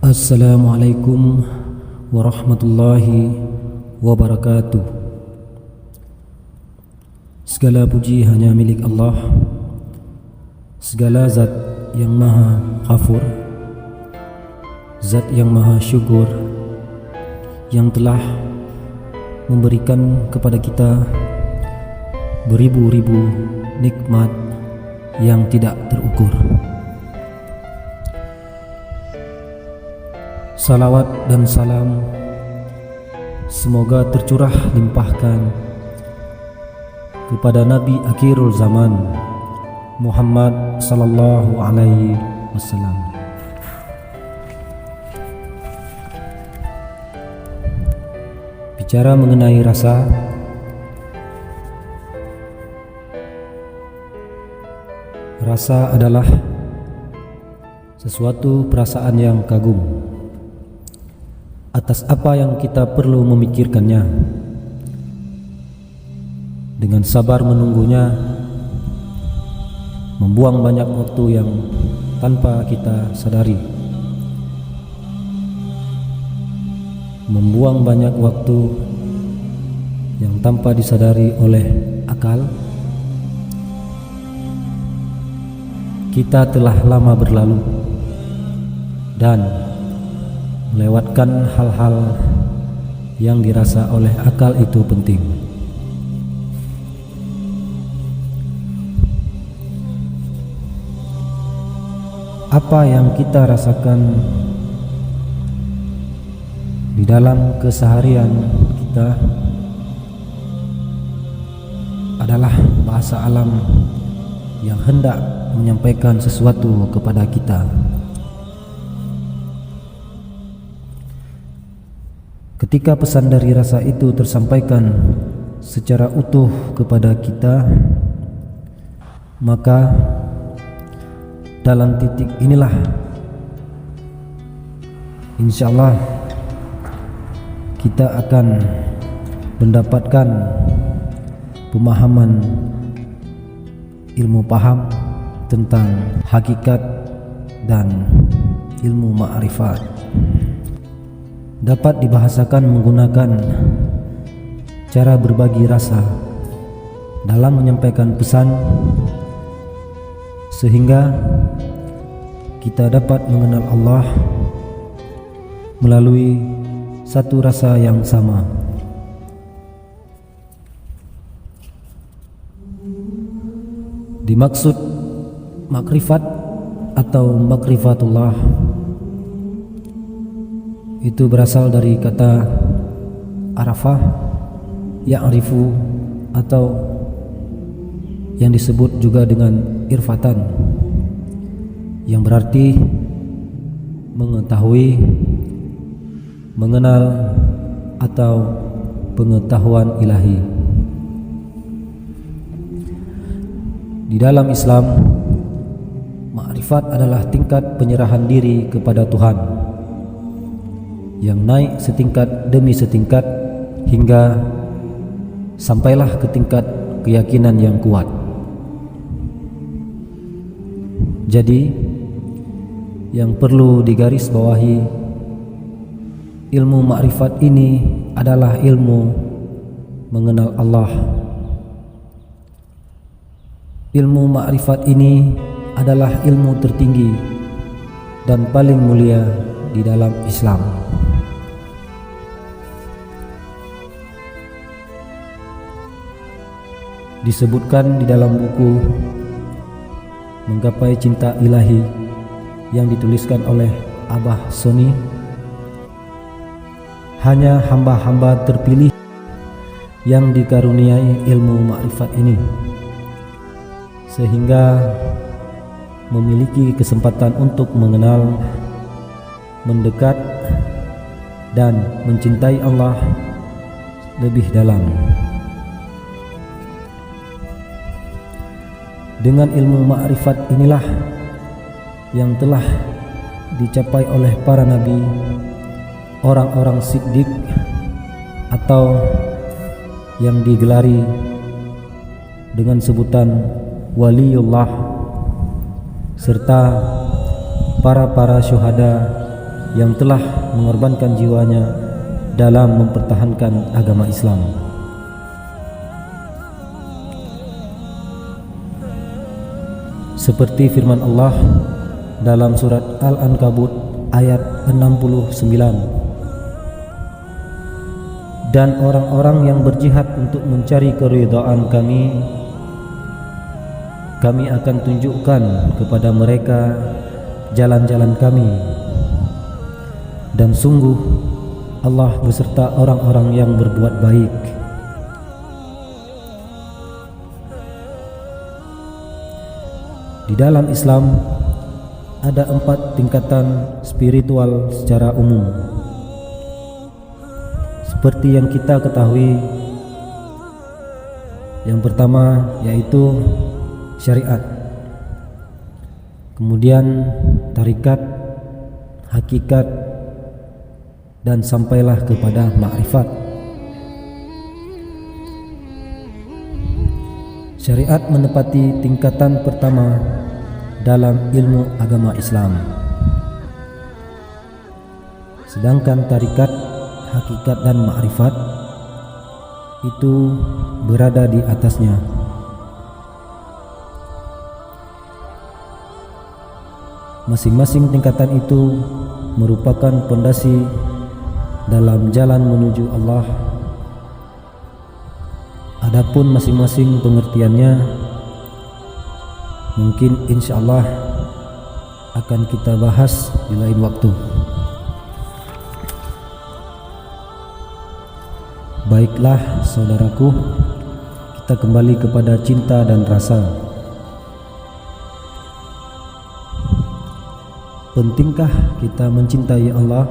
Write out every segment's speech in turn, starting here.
Assalamualaikum warahmatullahi wabarakatuh. Segala puji hanya milik Allah, segala zat yang maha ghafur, zat yang maha syukur, yang telah memberikan kepada kita beribu-ribu nikmat yang tidak terukur. Salawat dan salam semoga tercurah limpahkan kepada Nabi akhirul zaman Muhammad sallallahu alaihi wasallam. Bicara mengenai rasa, rasa adalah sesuatu perasaan yang kagum atas apa yang kita perlu memikirkannya, dengan sabar menunggunya, membuang banyak waktu yang tanpa kita sadari, membuang banyak waktu yang tanpa disadari oleh akal. Kita telah lama berlalu dan melewatkan hal-hal yang dirasa oleh akal itu penting. Apa yang kita rasakan di dalam keseharian kita adalah bahasa alam yang hendak menyampaikan sesuatu kepada kita. Ketika pesan dari rasa itu tersampaikan secara utuh kepada kita, maka dalam titik inilah insyaallah kita akan mendapatkan pemahaman ilmu paham tentang hakikat dan ilmu ma'rifat. Dapat dibahasakan menggunakan cara berbagi rasa dalam menyampaikan pesan, sehingga kita dapat mengenal Allah melalui satu rasa yang sama. Dimaksud makrifat atau makrifatullah itu berasal dari kata arafah, ya'rifu, atau yang disebut juga dengan irfatan, yang berarti mengetahui, mengenal, atau pengetahuan ilahi. Di dalam Islam, ma'rifat adalah tingkat penyerahan diri kepada Tuhan yang naik setingkat demi setingkat hingga sampailah ke tingkat keyakinan yang kuat. Jadi, yang perlu digarisbawahi, ilmu makrifat ini adalah ilmu mengenal Allah. Ilmu makrifat ini adalah ilmu tertinggi dan paling mulia di dalam Islam. Disebutkan di dalam buku Menggapai Cinta Ilahi yang dituliskan oleh Abah Soni, hanya hamba-hamba terpilih yang dikaruniai ilmu makrifat ini, sehingga memiliki kesempatan untuk mengenal, mendekat, dan mencintai Allah lebih dalam. Dengan ilmu ma'rifat inilah yang telah dicapai oleh para nabi, orang-orang siddiq, atau yang digelari dengan sebutan waliullah, serta para syuhada yang telah mengorbankan jiwanya dalam mempertahankan agama Islam. Seperti firman Allah dalam surat Al-Ankabut ayat 69, dan orang-orang yang berjihad untuk mencari keridhaan kami akan tunjukkan kepada mereka jalan-jalan kami, dan sungguh Allah beserta orang-orang yang berbuat baik. Di dalam Islam ada 4 tingkatan spiritual secara umum. Seperti yang kita ketahui, yang pertama yaitu syariat, kemudian tarikat, hakikat, dan sampailah kepada makrifat. Syariat menepati tingkatan pertama dalam ilmu agama Islam, sedangkan tarikat, hakikat, dan makrifat itu berada di atasnya. Masing-masing tingkatan itu merupakan pondasi dalam jalan menuju Allah. Adapun masing-masing pengertiannya mungkin insyaallah akan kita bahas di lain waktu. Baiklah saudaraku, kita kembali kepada cinta dan rasa. Pentingkah kita mencintai Allah?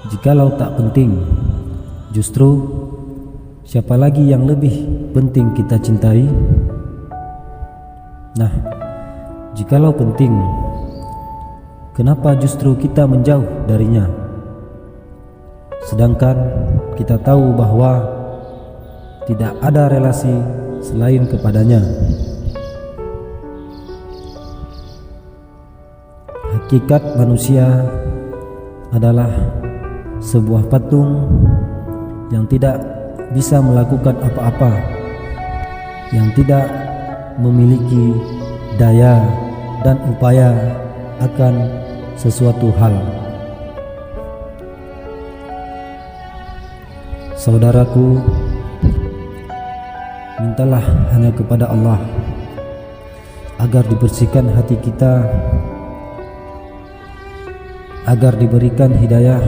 Jikalau tak penting, justru siapa lagi yang lebih penting kita cintai? Nah, jikalau penting, kenapa justru kita menjauh darinya? Sedangkan kita tahu bahwa tidak ada relasi selain kepadanya. Hakikat manusia adalah sebuah patung yang tidak bisa melakukan apa-apa, yang tidak memiliki daya dan upaya akan sesuatu hal. Saudaraku, mintalah hanya kepada Allah agar dibersihkan hati kita, agar diberikan hidayah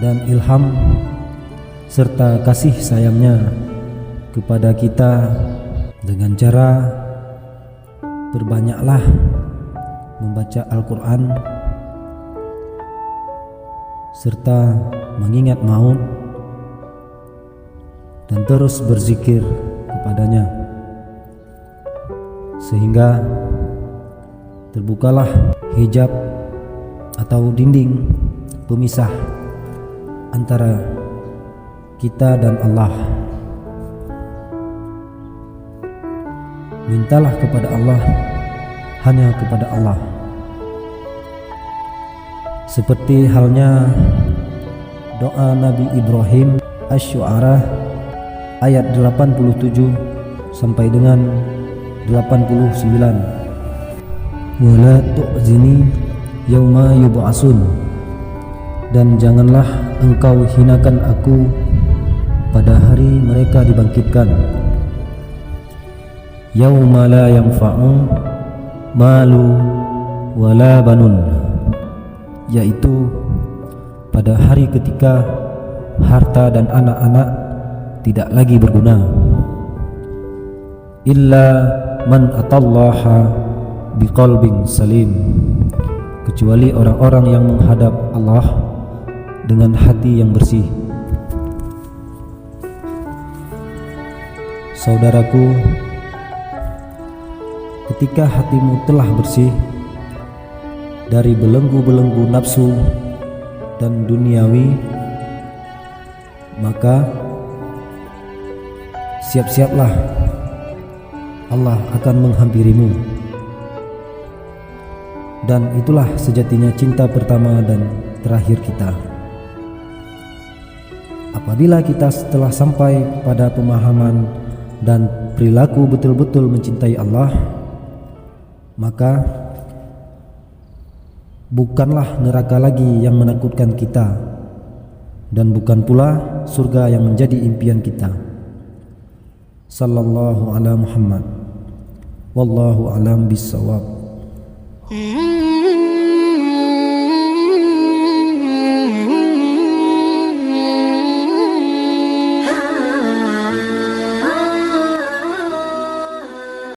dan ilham serta kasih sayangnya kepada kita dengan cara berbanyaklah membaca Al-Quran serta mengingat maut dan terus berzikir kepadanya, sehingga terbukalah hijab atau dinding pemisah antara kita dan Allah. Mintalah kepada Allah, hanya kepada Allah. Seperti halnya doa Nabi Ibrahim Asy-Syu'ara ayat 87 sampai dengan 89. Wala tu'zini yauma yub'atsun, dan janganlah engkau hinakan aku pada hari mereka dibangkitkan. Yauma la yanfa'u malu wala banun, yaitu pada hari ketika harta dan anak-anak tidak lagi berguna. Illa man atallaha biqalbin salim, kecuali orang-orang yang menghadap Allah dengan hati yang bersih. Saudaraku, ketika hatimu telah bersih dari belenggu-belenggu nafsu dan duniawi, maka siap-siaplah Allah akan menghampirimu. dan itulah sejatinya cinta pertama dan terakhir kita. Apabila kita setelah sampai pada pemahaman dan perilaku betul-betul mencintai Allah, maka bukanlah neraka lagi yang menakutkan kita, dan bukan pula surga yang menjadi impian kita. Sallallahu ala Muhammad. Wallahu alam bissawab.